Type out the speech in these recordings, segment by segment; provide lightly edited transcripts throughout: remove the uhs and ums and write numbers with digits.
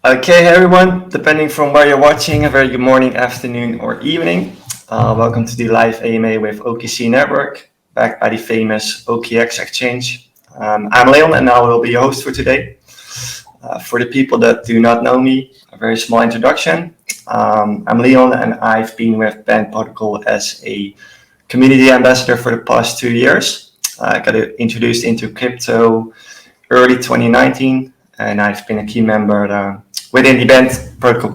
Okay, everyone, depending from where you're watching, a very good morning, afternoon, or evening. Welcome to the live AMA with OKC Network, backed by the famous OKX Exchange. I'm Leon, and I will be your host for today. For the people that do not know me, a very small introduction. I'm Leon, and I've been with Band Protocol as a community ambassador for the past 2 years. I got introduced into crypto early 2019, and I've been a key member within the Band Protocol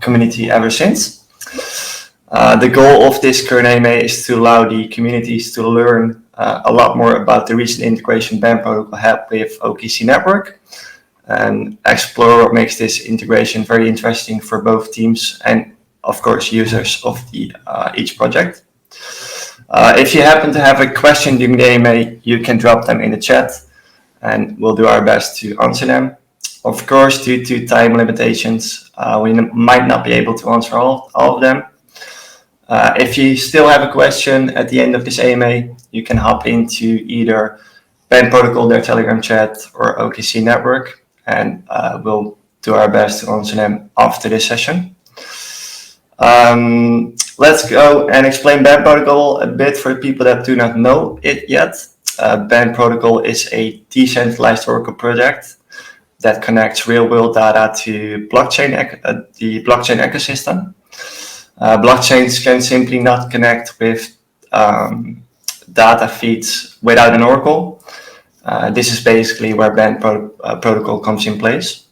community ever since. The goal of this current AMA is to allow the communities to learn a lot more about the recent integration Band Protocol had with OKC Network and explore what makes this integration very interesting for both teams and, of course, users of each project. If you happen to have a question during the AMA, you can drop them in the chat and we'll do our best to answer them. Of course, due to time limitations, we might not be able to answer all of them. If you still have a question at the end of this AMA, you can hop into either Band Protocol, their Telegram chat, or OKC Network, and we'll do our best to answer them after this session. Let's go and explain Band Protocol a bit for people that do not know it yet. Band Protocol is a decentralized Oracle project that connects real-world data to the blockchain ecosystem. Blockchains can simply not connect with data feeds without an Oracle. This is basically where Band Protocol comes in place.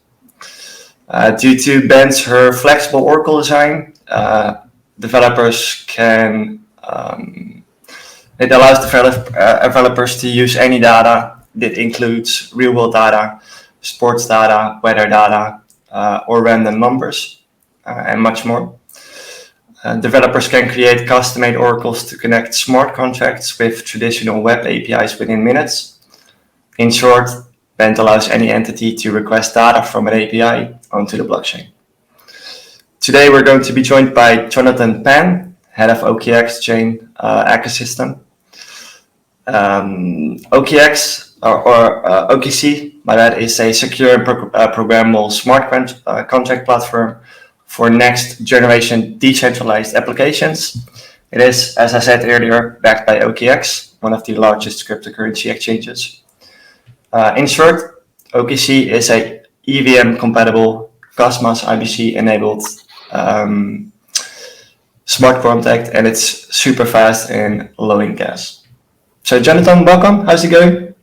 Due to Band's flexible Oracle design, developers can it allows developers to use any data that includes real-world data, sports data, weather data, or random numbers, and much more. Developers can create custom-made oracles to connect smart contracts with traditional web APIs within minutes. In short, Band allows any entity to request data from an API onto the blockchain. Today, we're going to be joined by Jonathan Phan, head of OKX Chain Ecosystem. OKX or OKC, my bad, is a secure and programmable smart contract platform for next generation decentralized applications. It is, as I said earlier, backed by OKX, one of the largest cryptocurrency exchanges. In short, OKC is a EVM compatible Cosmos IBC enabled smart contract, and it's super fast and low in gas. So Jonathan, welcome. How's it going?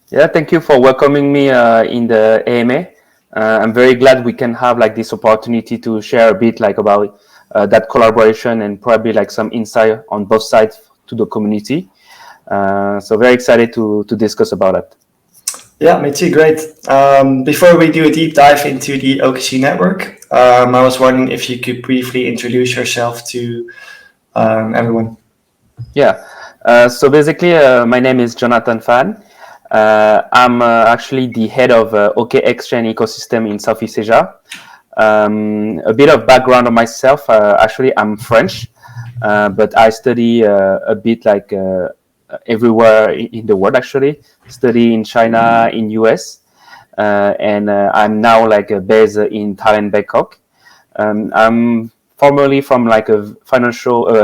Yeah, thank you for welcoming me in the AMA. I'm very glad we can have this opportunity to share a bit about that collaboration and probably some insight on both sides to the community. So very excited to discuss about it. Yeah, me too. Great. Before we do a deep dive into the OKC network, I was wondering if you could briefly introduce yourself to everyone. Yeah. So basically, my name is Jonathan Phan. I'm actually the head of OKX Chain Ecosystem in Southeast Asia. A bit of background on myself. Actually, I'm French, but I study a bit everywhere in the world. Actually, study in China, in US, and I'm now based in Thailand, Bangkok. I'm formerly from a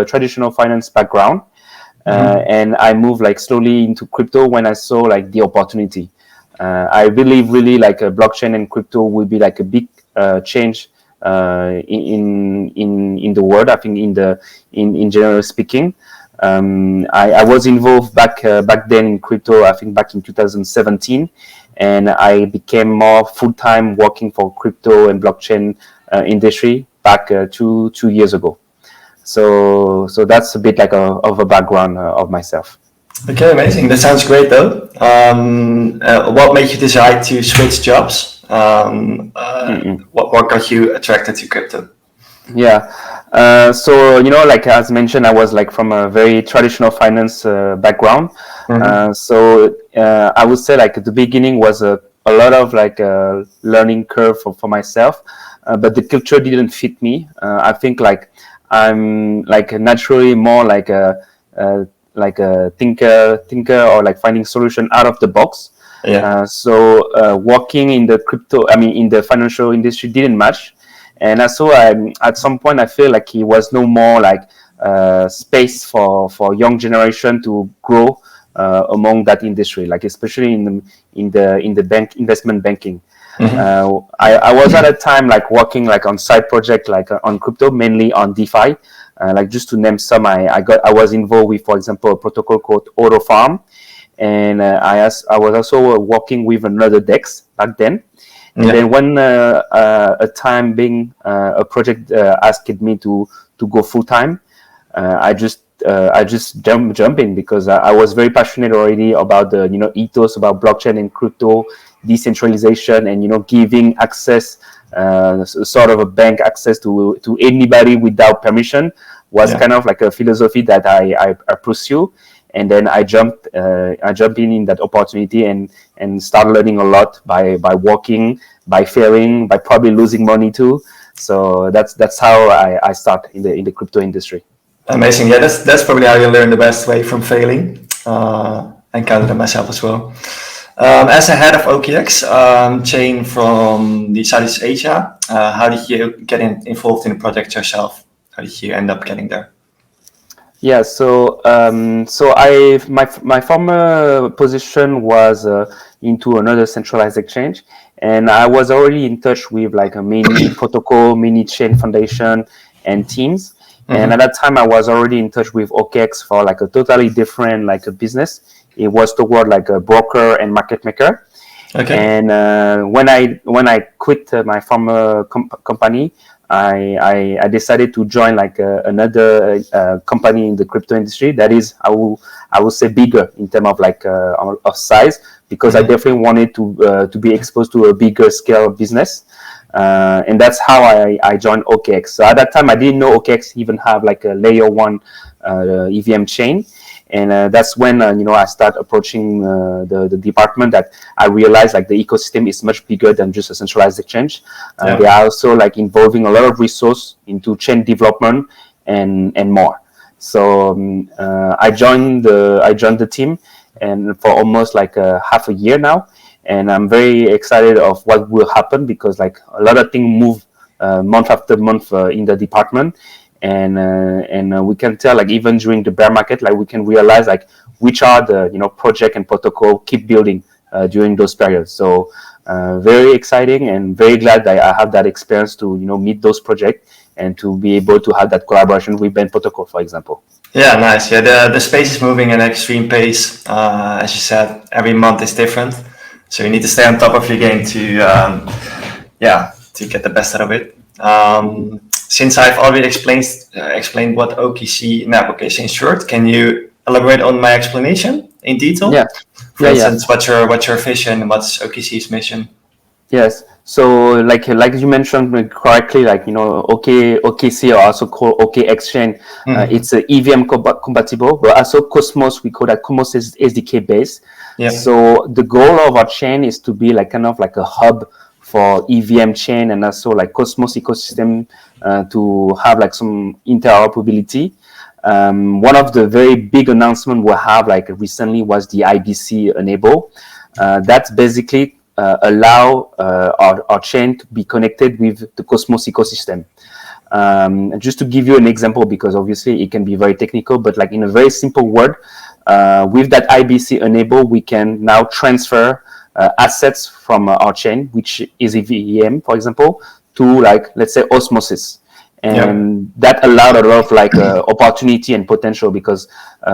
traditional finance background. And I moved slowly into crypto when I saw the opportunity. I believe really blockchain and crypto will be a big change in the world. I think in general speaking, I was involved back then in crypto. I think back in 2017, and I became more full-time working for crypto and blockchain industry back 2 years ago. So that's a bit of a background of myself. Okay, amazing. That sounds great, though. What made you decide to switch jobs? What got you attracted to crypto? Yeah. So as mentioned, I was from a very traditional finance background. So I would say the beginning was a lot of a learning curve for myself, but the culture didn't fit me. I think I'm naturally more a thinker or finding solution out of the box. Yeah. So working in the in the financial industry didn't match. And also, at some point, I feel like it was no more like space for young generation to grow among that industry, like especially in the investment banking. I was at a time like working like on side project like on crypto, mainly on DeFi. Like just to name some, I was involved with, for example, a protocol called Auto Farm, and I was also working with another DEX back then. And then when a time being a project asked me to go full time, I just jump in because I was very passionate already about the ethos about blockchain and crypto, decentralization, and giving access, sort of a bank access to anybody without permission was kind of like a philosophy that I pursue. And then I jump in that opportunity and start learning a lot by working, by failing, by probably losing money too. So that's how I start in the crypto industry. Amazing. Yeah, that's probably how you learn the best way, from failing. I encountered it myself as well. As a head of OKX chain from the Southeast Asia, how did you get involved in the project yourself? How did you end up getting there? Yeah, so my former position was into another centralized exchange, and I was already in touch with like a mini protocol, mini chain foundation, and teams. And at that time, I was already in touch with OKX for like a totally different like a business. It was toward like a broker and market maker. Okay. And when I quit my former company, I decided to join like another company in the crypto industry that is, I will say, bigger in terms of like of size, because I definitely wanted to be exposed to a bigger scale business. And that's how I joined OKX. So at that time, I didn't know OKX even have like a layer 1 EVM chain. And that's when I start approaching the department, that I realized like the ecosystem is much bigger than just a centralized exchange. They are also like involving a lot of resource into chain development and more. So I joined the team, and for almost like half a year now, and I'm very excited of what will happen, because like a lot of things move month after month in the department. And we can tell, like, even during the bear market, like we can realize like which are the project and protocol keep building during those periods. So very exciting, and very glad that I have that experience to meet those projects and to be able to have that collaboration with Ben Protocol, for example. Yeah, nice. Yeah, the space is moving at an extreme pace. As you said, every month is different, so you need to stay on top of your game to get the best out of it. Since I've already explained what OKC Network is in short, can you elaborate on my explanation in detail? Yeah. For instance, what's your vision? What's OKC's mission? Yes. So like you mentioned correctly, like OKC, or also called OKX Chain, it's EVM compatible, but also Cosmos, we call that Cosmos SDK based. Yeah. So the goal of our chain is to be like kind of like a hub for EVM chain, and also like Cosmos ecosystem to have like some interoperability. One of the very big announcements we have like recently was the IBC enable. That's basically allow our chain to be connected with the Cosmos ecosystem. Just to give you an example, because obviously it can be very technical, but like in a very simple word, with that IBC enable, we can now transfer assets from our chain, which is EVM, for example, to like, let's say, Osmosis. And that allowed a lot of like opportunity and potential, because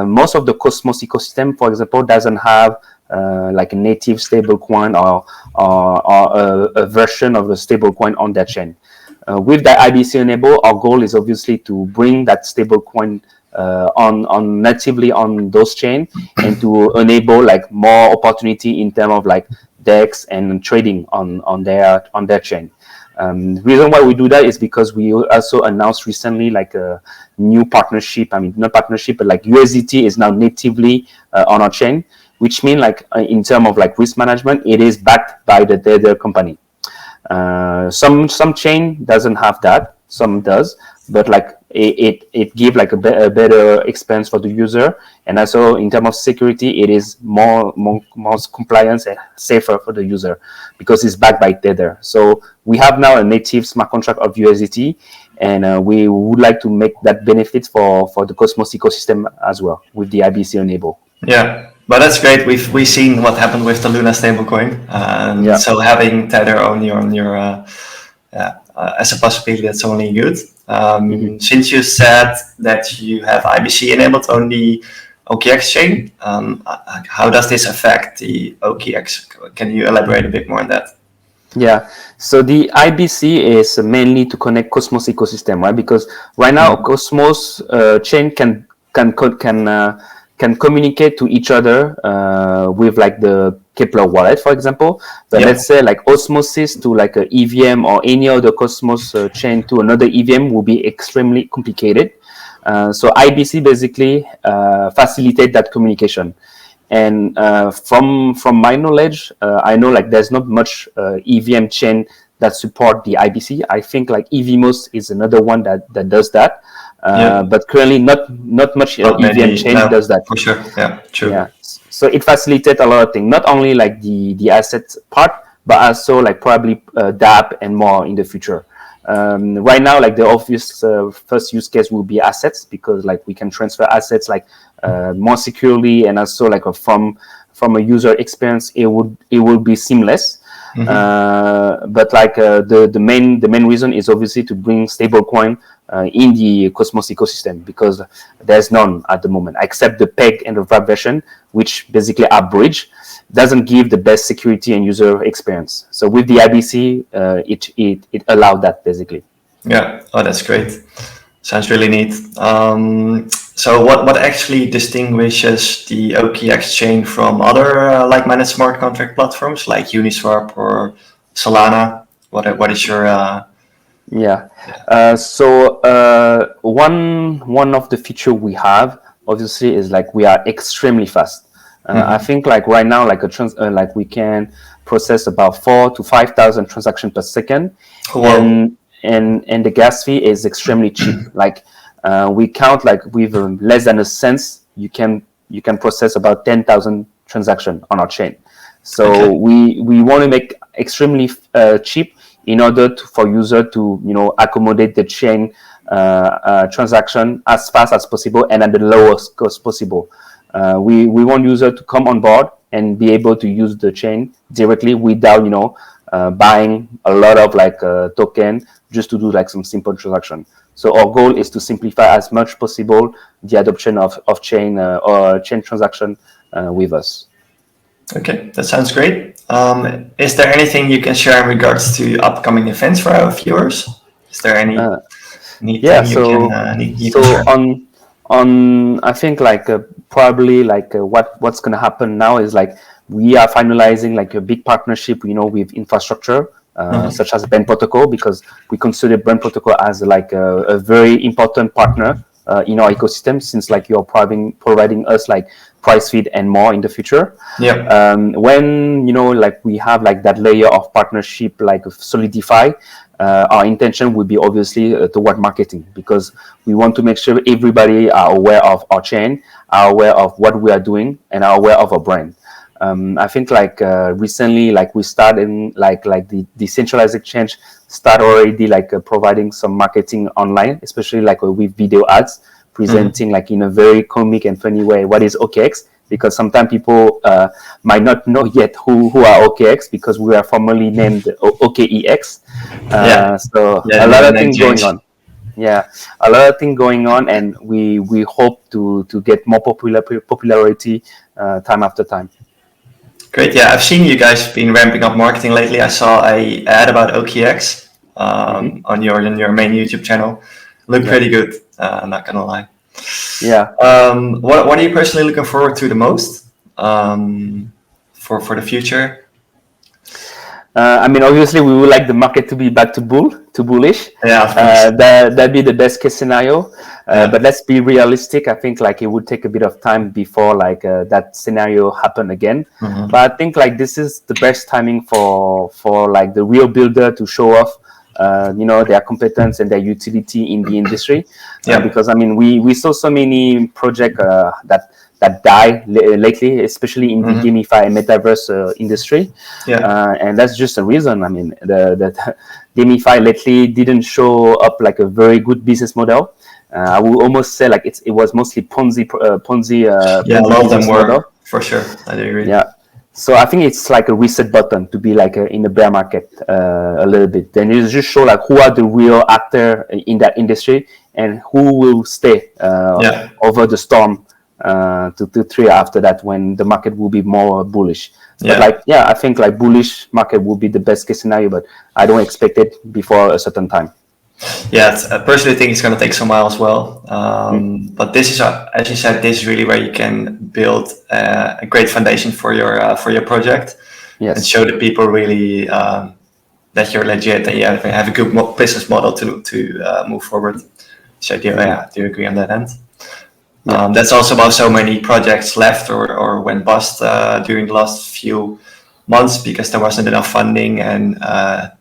most of the Cosmos ecosystem, for example, doesn't have like a native stablecoin or a version of a stablecoin on that chain. With that IBC enable, our goal is obviously to bring that stablecoin on natively on those chain, and to enable like more opportunity in terms of like DEX and trading on their chain. Reason why we do that is because we also announced recently like a new partnership. I mean, not partnership, but like USDT is now natively on our chain, which means like in terms of like risk management, it is backed by the Tether company. Some chain doesn't have that, some does, but like it give like a better experience for the user, and also in terms of security, it is more compliance and safer for the user because it's backed by Tether. So we have now a native smart contract of USDT, and we would like to make that benefit for the Cosmos ecosystem as well with the IBC enable. Yeah, but that's great. We've seen what happened with the Luna stablecoin, so having Tether on your as a possibility, that's only good. Since you said that you have IBC enabled on the OKX chain, how does this affect the OKX? Can you elaborate a bit more on that? Yeah, so the IBC is mainly to connect Cosmos ecosystem, right? Because right now Cosmos chain can communicate to each other with like the Kepler wallet, for example. But let's say like osmosis to like a EVM or any other Cosmos chain to another EVM will be extremely complicated. So IBC basically facilitate that communication. And from my knowledge, I know like there's not much EVM chain that support the IBC. I think like EVMOS is another one that does that. But currently not much EVM chain does that. For sure, yeah, true. Yeah, so it facilitates a lot of things, not only like the asset part, but also like probably DApp and more in the future. Right now, like the obvious first use case will be assets, because like we can transfer assets like more securely, and also like from a user experience, it will be seamless. But like the main reason is obviously to bring stablecoin in the Cosmos ecosystem, because there's none at the moment except the PEG and the VRAP version, which basically are bridge, doesn't give the best security and user experience. So with the IBC, it allowed that basically. Yeah, oh, that's great. Sounds really neat. So what actually distinguishes the OKX chain from other like-minded smart contract platforms like Uniswap or Solana? What is your so one of the feature we have obviously is like we are extremely fast. I think like right now like like we can process about 4,000 to 5,000 transactions per second. And the gas fee is extremely cheap. Like we count like with less than a cent, you can process about 10,000 transactions on our chain. So we want to make extremely cheap in order for user to accommodate the chain transaction as fast as possible and at the lowest cost possible. We want user to come on board and be able to use the chain directly without buying a lot of like token just to do like some simple transaction. So our goal is to simplify as much possible the adoption of chain or chain transaction with us. Okay, that sounds great. Is there anything you can share in regards to upcoming events for our viewers? Is there any neat thing you can share? On I think like probably like what's going to happen now is like we are finalizing like a big partnership with infrastructure such as Brand Protocol, because we consider Brand Protocol as like a very important partner in our ecosystem, since like you're providing us like price feed and more in the future. When like we have like that layer of partnership like solidify, our intention would be obviously toward marketing, because we want to make sure everybody are aware of our chain, are aware of what we are doing, and are aware of our brand. I think like recently, like we started like the decentralized exchange start already like providing some marketing online, especially like with video ads, presenting like in a very comic and funny way what is OKX, because sometimes people might not know yet who are OKX, because we are formerly named OKEX. So a lot of things going on. Yeah, a lot of things going on, and we hope to get more popularity time after time. Great. Yeah, I've seen you guys been ramping up marketing lately. I saw a ad about OKX on your main YouTube channel. Looked pretty good. I'm not gonna lie. Yeah. What are you personally looking forward to the most for the future? I mean, obviously, we would like the market to be back to bullish. Yeah, of course. That'd be the best case scenario. But let's be realistic. I think like it would take a bit of time before like that scenario happen again. But I think like this is the best timing for like the real builder to show off their competence and their utility in the industry. Yeah. Because I mean, we saw so many projects that die lately, especially in the Gamify and metaverse industry. Yeah. And that's just a reason. I mean, the Gamify lately didn't show up like a very good business model. I would almost say like it was mostly Ponzi Yeah, a lot of them business were, model. for sure. I do agree. Yeah. So I think it's like a reset button to be like in the bear market a little bit. Then you just show like who are the real actor in that industry and who will stay over the storm to 3 after that, when the market will be more bullish. But I think like bullish market will be the best case scenario, but I don't expect it before a certain time. Yeah, I personally think it's going to take some while as well. But this is, as you said, this is really where you can build a great foundation for your project. Yes. And show the people really that you're legit and you have a good business model to move forward. So do you agree on that end? Yeah. That's also about so many projects left or went bust during the last few months because there wasn't enough funding and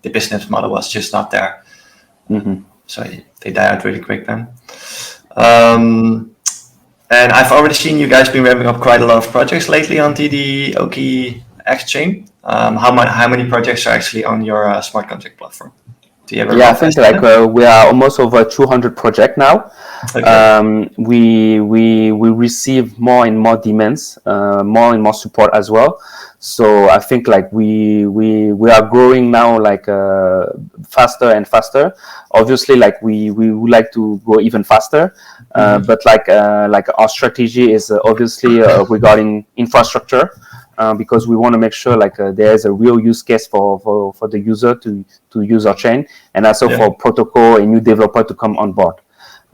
the business model was just not there. So they die out really quick then. And I've already seen you guys been ramping up quite a lot of projects lately onto the OKX chain. How many projects are actually on your smart contract platform? Do you have I think like we are almost over 200 projects now. Okay. We receive more and more demands, more and more support as well. So I think like we are growing now like faster and faster. Obviously, like we would like to grow even faster, but like our strategy is obviously regarding infrastructure. Because we want to make sure like there is a real use case for the user to use our chain, and also for protocol and new developer to come on board.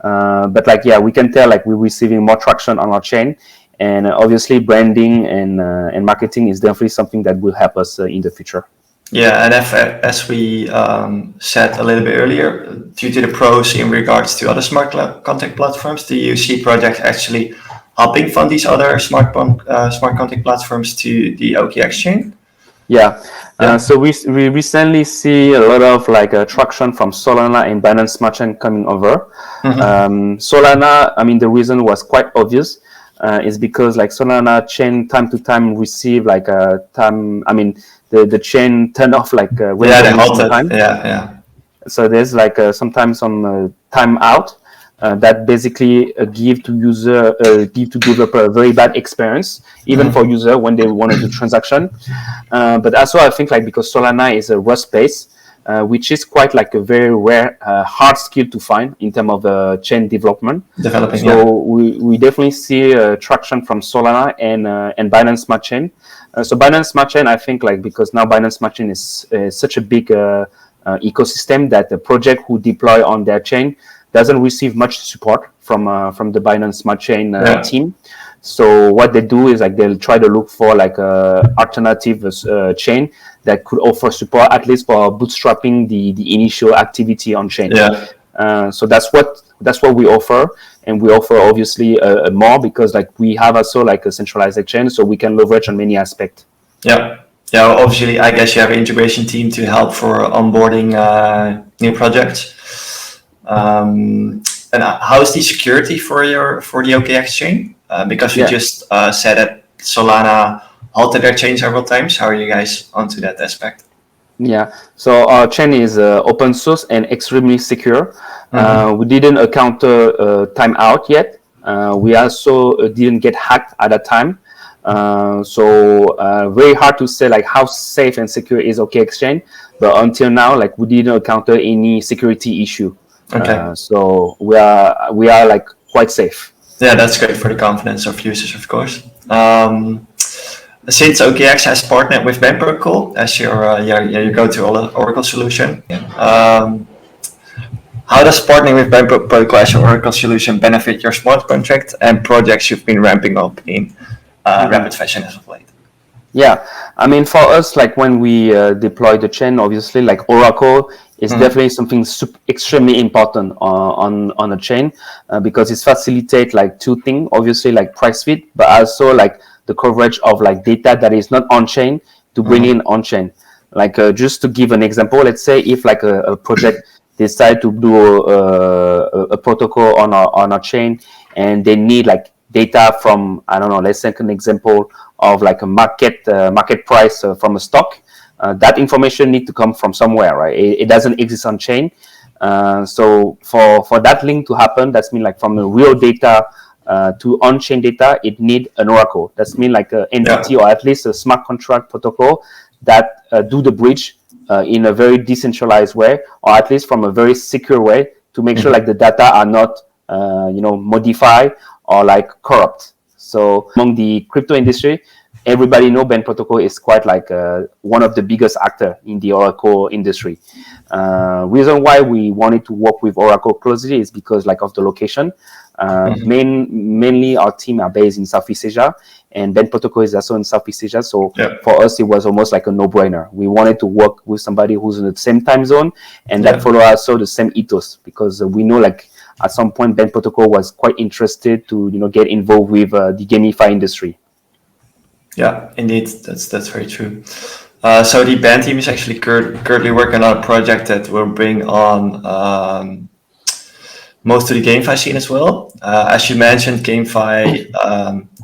But like we can tell like we're receiving more traction on our chain, and obviously branding and marketing is definitely something that will help us in the future. Yeah, and as we said a little bit earlier, due to the pros in regards to other smart contract platforms, do you see projects actually helping fund these other smart contract platforms to the OKX chain? So we recently see a lot of like traction from Solana and Binance Smart Chain coming over. Solana, I mean, the reason was quite obvious. Is because like Solana chain time to time receive like the chain turned off like they halted. So there's like sometimes some time out. That basically give to developer a very bad experience, even for user when they want to do transaction. But also I think like because Solana is a Rust base, which is quite like a very rare, hard skill to find in terms of chain development. We definitely see traction from Solana and Binance Smart Chain. So Binance Smart Chain, I think like because now Binance Smart Chain is such a big ecosystem that the project who deploy on their chain doesn't receive much support from the Binance Smart Chain team. So what they do is like they'll try to look for like a alternative chain that could offer support at least for bootstrapping the initial activity on chain. So that's what we offer, and we offer obviously more because like we have also like a centralized chain, so we can leverage on many aspects. Obviously I guess you have an integration team to help for onboarding new projects. And how is the security for the OKX chain? Because you just said that Solana halted their chain several times. How are you guys onto that aspect? So our chain is open source and extremely secure. We didn't encounter timeout yet. We also didn't get hacked at that time. So very hard to say like how safe and secure is OKX chain, but until now like we didn't encounter any security issue. So we are like quite safe. Yeah, that's great for the confidence of users, of course. Since OKX has partnered with BAM Protocol as your go-to Oracle solution, how does partnering with BAM Protocol as your Oracle solution benefit your smart contract and projects you've been ramping up in rapid fashion as of late? I mean, for us, like when we deploy the chain, obviously, like Oracle is definitely something extremely important on a chain because it facilitates like two things, obviously, like price fit, but also like the coverage of like data that is not on chain to bring in on chain. Just to give an example, let's say if like a project decide to do a protocol on a chain, and they need like data from, I don't know, let's take an example of like a market price from a stock. That information need to come from somewhere, right? It doesn't exist on chain. So for that link to happen, that's mean like from the real data to on-chain data, it need an oracle. That's mean like a entity or at least a smart contract protocol that do the bridge in a very decentralized way, or at least from a very secure way, to make sure like the data are not modified or like corrupt. So among the crypto industry, everybody know Ben Protocol is quite like one of the biggest actor in the Oracle industry. Reason why we wanted to work with Oracle closely is because like of the location. Mainly our team are based in Southeast Asia, and Ben Protocol is also in Southeast Asia. So for us, it was almost like a no-brainer. We wanted to work with somebody who's in the same time zone and that follow also the same ethos, because we know like at some point Ben Protocol was quite interested to get involved with the Gamify industry. Yeah, indeed, that's very true. So the band team is actually currently working on a project that will bring on most of the GameFi scene as well. As you mentioned, GameFi,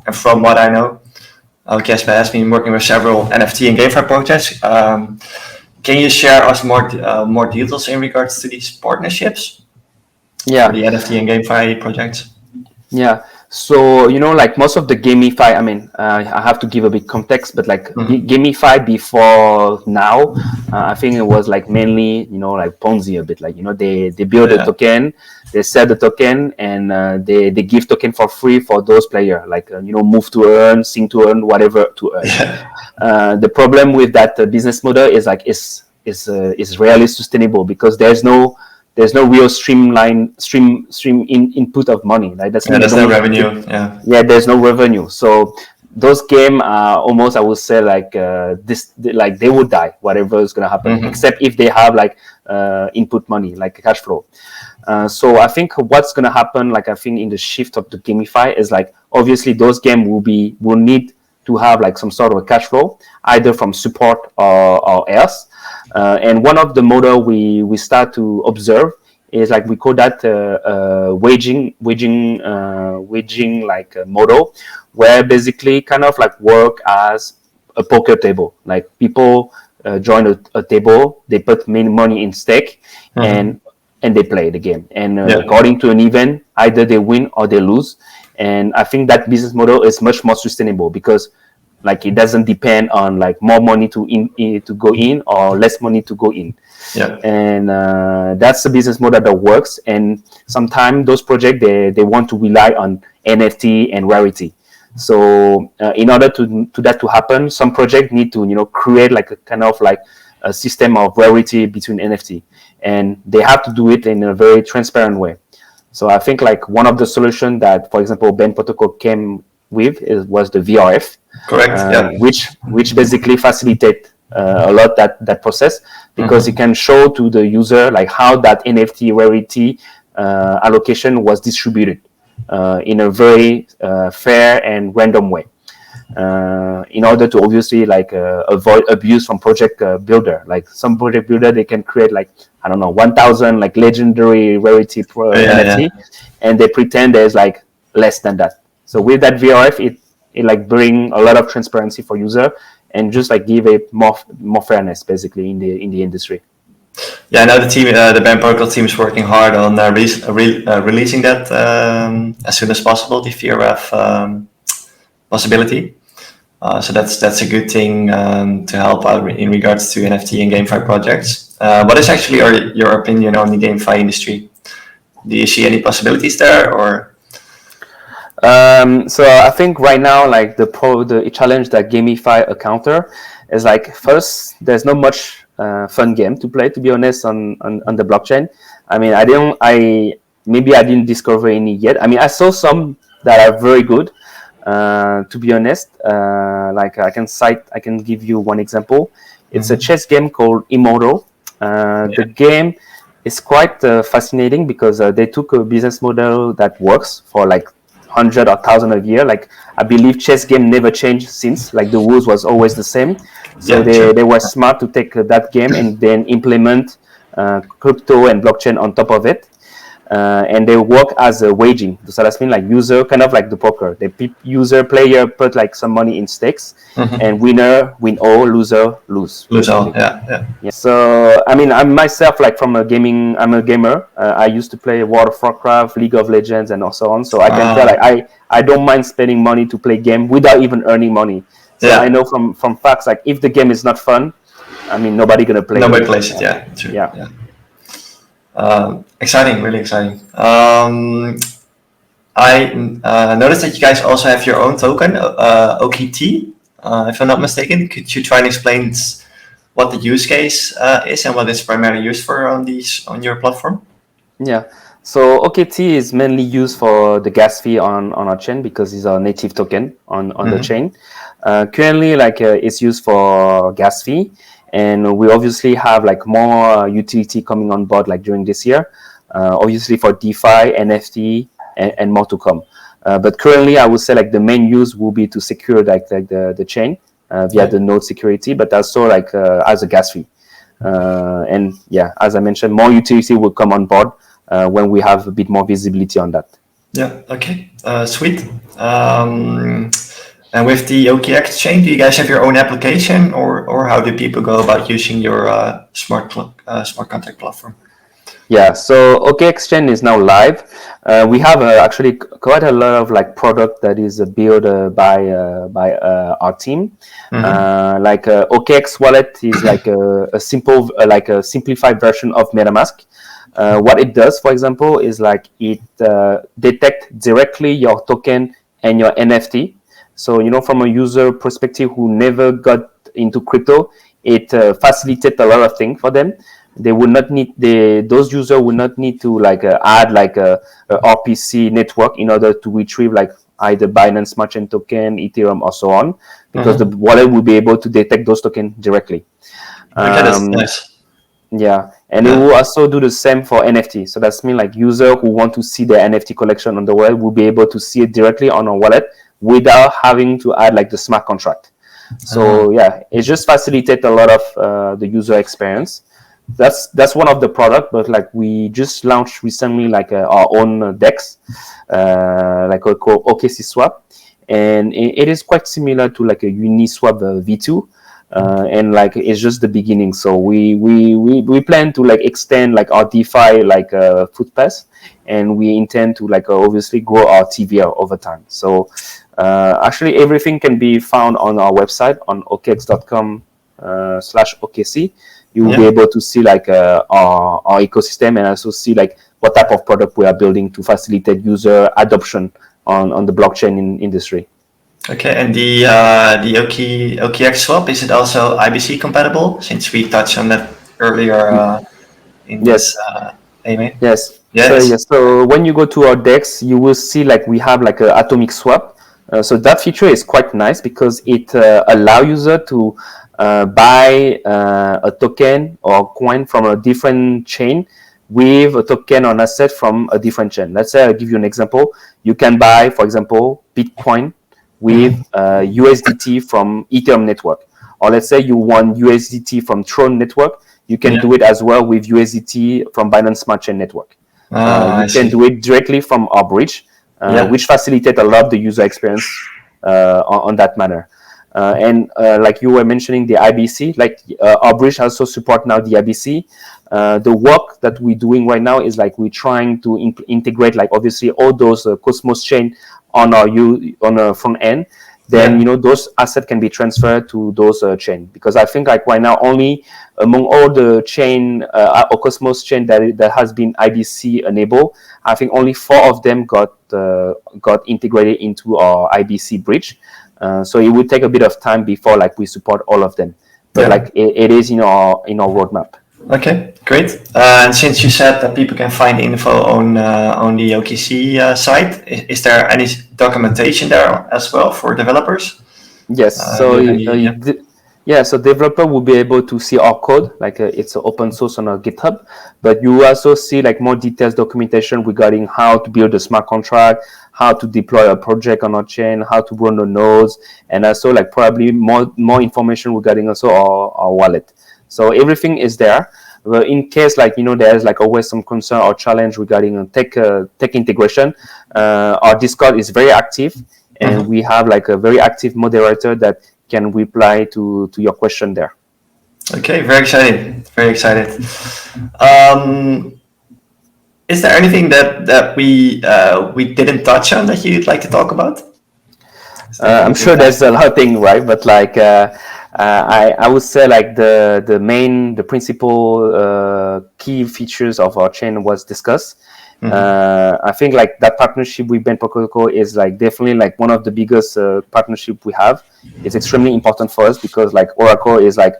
and from what I know, OKX has been working with several NFT and GameFi projects. Can you share us more details in regards to these partnerships? Yeah, for the NFT and GameFi projects. Yeah. So, like most of the Gamify, I mean, I have to give a bit context, but like Gamify before now, I think it was like mainly, like Ponzi a bit, like, they build a token, they sell the token, and they give token for free for those players, like, move to earn, sing to earn, whatever to earn. The problem with that business model is like, it's rarely sustainable, because there's no real stream input of money. Like there's no revenue. There's no revenue. So those games are almost, I would say, like like they would die, whatever is gonna happen, except if they have like input money, like cash flow. So I think what's gonna happen, like I think in the shift of the Gamify, is like obviously those games will need to have like some sort of a cash flow, either from support or else. And one of the model we start to observe is like, we call that waging like a model, where basically kind of like work as a poker table. Like people join a table, they put money in stake, and they play the game. And according to an event, either they win or they lose. And I think that business model is much more sustainable, because like it doesn't depend on like more money to go in or less money to go in. And that's the business model that works. And sometimes those projects, they want to rely on NFT and rarity. So in order to that to happen, some projects need to create like a kind of like a system of rarity between NFT, and they have to do it in a very transparent way. So I think like one of the solutions that, for example, Ben Protocol came with was the VRF. Correct. Which basically facilitate a lot that process, because it can show to the user like how that NFT rarity allocation was distributed in a very fair and random way, in order to obviously like avoid abuse from project builder. Like some project builder, they can create like, I don't know, 1,000 like legendary rarity NFT, and they pretend there's like less than that. So with that VRF, it like bring a lot of transparency for user, and just like give a more fairness basically in the industry. Yeah, now the Ben Protocol team is working hard on releasing that as soon as possible, the VRF possibility. So that's a good thing to help out in regards to NFT and GameFi projects. What is actually your opinion on the GameFi industry? Do you see any possibilities there, or? So I think right now, like the challenge that Gamify encounter is like, first, there's not much fun game to play, to be honest, on the blockchain. I mean, I didn't discover any yet. I mean, I saw some that are very good, to be honest. Like I can give you one example. It's a chess game called Immortal. The game is quite fascinating, because they took a business model that works for like hundred or thousand a year. Like I believe chess game never changed since. Like the rules was always the same. So they were smart to take that game and then implement crypto and blockchain on top of it. And they work as a waging. So that's mean like user, kind of like the poker. The user player put like some money in stakes, and winner win all, loser lose. Lose all, yeah. So I mean, I'm myself like from a gaming. I'm a gamer. I used to play World of Warcraft, League of Legends, and so on. So I can tell like I don't mind spending money to play game without even earning money. So I know from facts like if the game is not fun, I mean nobody gonna play. Nobody plays it. Yeah, true. Yeah. Exciting, really exciting. I noticed that you guys also have your own token, OKT. If I'm not mistaken, could you try and explain what the use case is and what it's primarily used for on your platform? Yeah. So OKT is mainly used for the gas fee on our chain because it's a native token on the chain. Currently, like it's used for gas fee. And we obviously have like more utility coming on board like during this year, obviously for DeFi, NFT, and more to come. But currently, I would say like the main use will be to secure like the chain via the node security, but also like as a gas fee. And yeah, as I mentioned, more utility will come on board when we have a bit more visibility on that. Yeah. Okay. Sweet. And with the OKX chain, do you guys have your own application, or how do people go about using your smart contract platform? Yeah, so OKX Chain is now live. We have actually quite a lot of like product that is built by our team. Like OKX Wallet is like a simple, like a simplified version of MetaMask. What it does, for example, is like it detects directly your token and your NFT. So, from a user perspective who never got into crypto, it facilitates a lot of things for them. They would not need those users would not need to like add like a RPC network in order to retrieve like either Binance Smart Chain token, Ethereum, or so on, because the wallet will be able to detect those tokens directly. Okay, that's nice. Yeah, and it will also do the same for NFT. So that's mean like user who want to see their NFT collection on the wallet will be able to see it directly on a wallet without having to add like the smart contract. So yeah, it just facilitates a lot of the user experience. That's one of the product, but like we just launched recently like our own DEX, like called OKC Swap, and it is quite similar to like a Uniswap V2. And like it's just the beginning, so we plan to like extend like our DeFi like footpath, and we intend to like obviously grow our TVL over time. So actually everything can be found on our website on okx.com/OKC. You will be able to see like our ecosystem and also see like what type of product we are building to facilitate user adoption on the blockchain industry. Okay, and the OKX swap, is it also IBC compatible? Since we touched on that earlier in this AMA. Yes. So when you go to our DEX, you will see like we have like an atomic swap. So that feature is quite nice because it allow user to buy a token or coin from a different chain with a token or an asset from a different chain. Let's say I'll give you an example. You can buy, for example, Bitcoin with USDT from Ethereum network. Or let's say you want USDT from Tron network, you can do it as well with USDT from Binance Smart Chain network. You can do it directly from our bridge, which facilitates a lot of the user experience on that manner. And like you were mentioning, the IBC, like our bridge also support now the IBC. The work that we're doing right now is like we're trying to integrate like obviously all those Cosmos chain on our front end. Then those assets can be transferred to those chain, because I think like right now only among all the chain or Cosmos chain that has been IBC enabled, I think only 4 of them got integrated into our IBC bridge. So it would take a bit of time before like we support all of them, but like it is in our roadmap. Okay, great. And since you said that people can find info on the OKC site, is there any documentation there as well for developers? Yes. Yeah, so developer will be able to see our code, like it's open source on our GitHub, but you also see like more details documentation regarding how to build a smart contract, how to deploy a project on our chain, how to run the nodes, and also like probably more information regarding also our wallet. So everything is there. Well, in case like there's like always some concern or challenge regarding tech integration, our Discord is very active, and we have like a very active moderator that can reply to your question there. Okay, very exciting. Very excited. Is there anything that we didn't touch on that you'd like to talk about? I'm sure there's a lot of things, right? But like I would say like the principal key features of our chain was discussed. I think like that partnership with Ben Protocol is like definitely like one of the biggest partnership we have. It's extremely important for us because like Oracle is like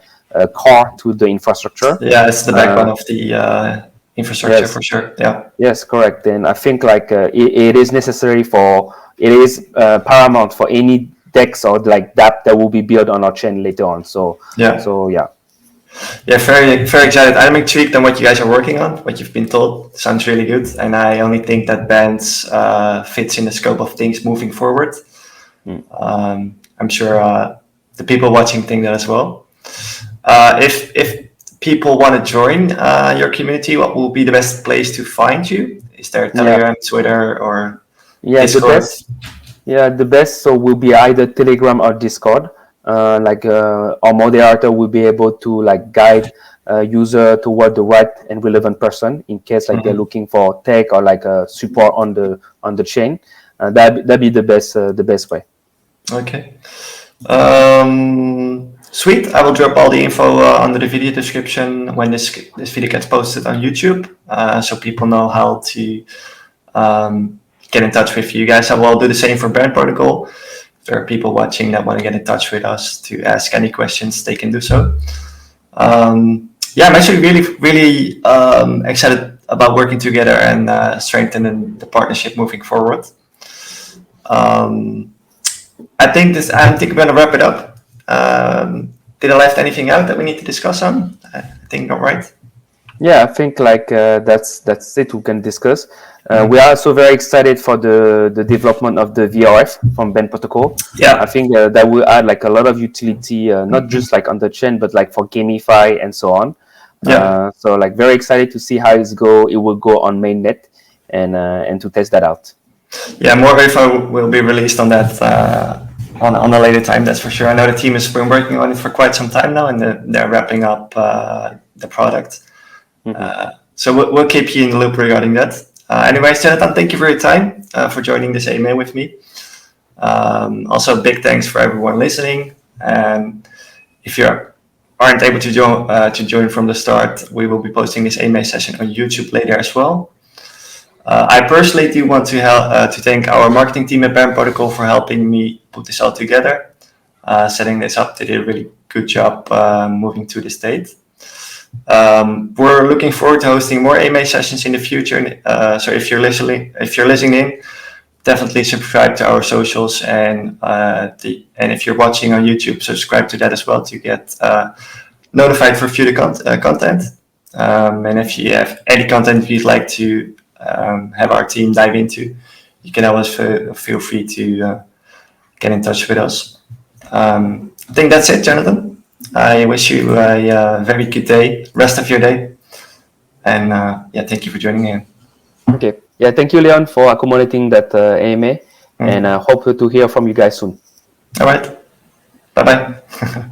core to the infrastructure. Yeah, it's the backbone of the infrastructure, yes. for sure. Yeah. Yes, correct. And I think like it is necessary it is paramount for any DEX or like that will be built on our chain later on. So yeah. Yeah, very, very excited. I'm intrigued on what you guys are working on. What you've been told sounds really good, and I only think that bands fits in the scope of things moving forward. I'm sure the people watching think that as well. If people want to join your community, what will be the best place to find you? Is there Telegram, Twitter, or Discord? The best so will be either Telegram or Discord. Our moderator will be able to like guide user toward the right and relevant person in case like they're looking for tech or like support on the chain. That'd be the best way. Okay. Sweet. I will drop all the info under the video description when this video gets posted on YouTube, so people know how to get in touch with you guys. I will do the same for Brand Protocol. If there are people watching that want to get in touch with us to ask any questions, they can do so. I'm actually really excited about working together and strengthening the partnership moving forward. I think we're going to wrap it up. Did I left anything out that we need to discuss on? I think not, right? Yeah, I think like that's it. We can discuss. We are also very excited for the development of the VRF from Ben Protocol. Yeah, I think that will add like a lot of utility, not just like on the chain, but like for Gamify and so on. Yeah. So like very excited to see how it will go on mainnet and to test that out. Yeah, more info will be released on that on a later time. That's for sure. I know the team has been working on it for quite some time now, and they're wrapping up the product. So we'll keep you in the loop regarding that. Anyways, Jonathan, thank you for your time, for joining this AMA with me. Also, big thanks for everyone listening. And if you aren't able to join from the start, we will be posting this AMA session on YouTube later as well. I personally do want to thank our marketing team at Brand Protocol for helping me put this all together, setting this up. They did a really good job moving to this date. We're looking forward to hosting more AMA sessions in the future. So if you're listening in, definitely subscribe to our socials, and if you're watching on YouTube, subscribe to that as well to get notified for future content. And if you have any content you'd like to have our team dive into, you can always feel free to get in touch with us. I think that's it, Jonathan. I wish you a very good day, rest of your day, and thank you for joining in. Okay, thank you, Leon, for accommodating that AMA, and I hope to hear from you guys soon. All right, bye bye.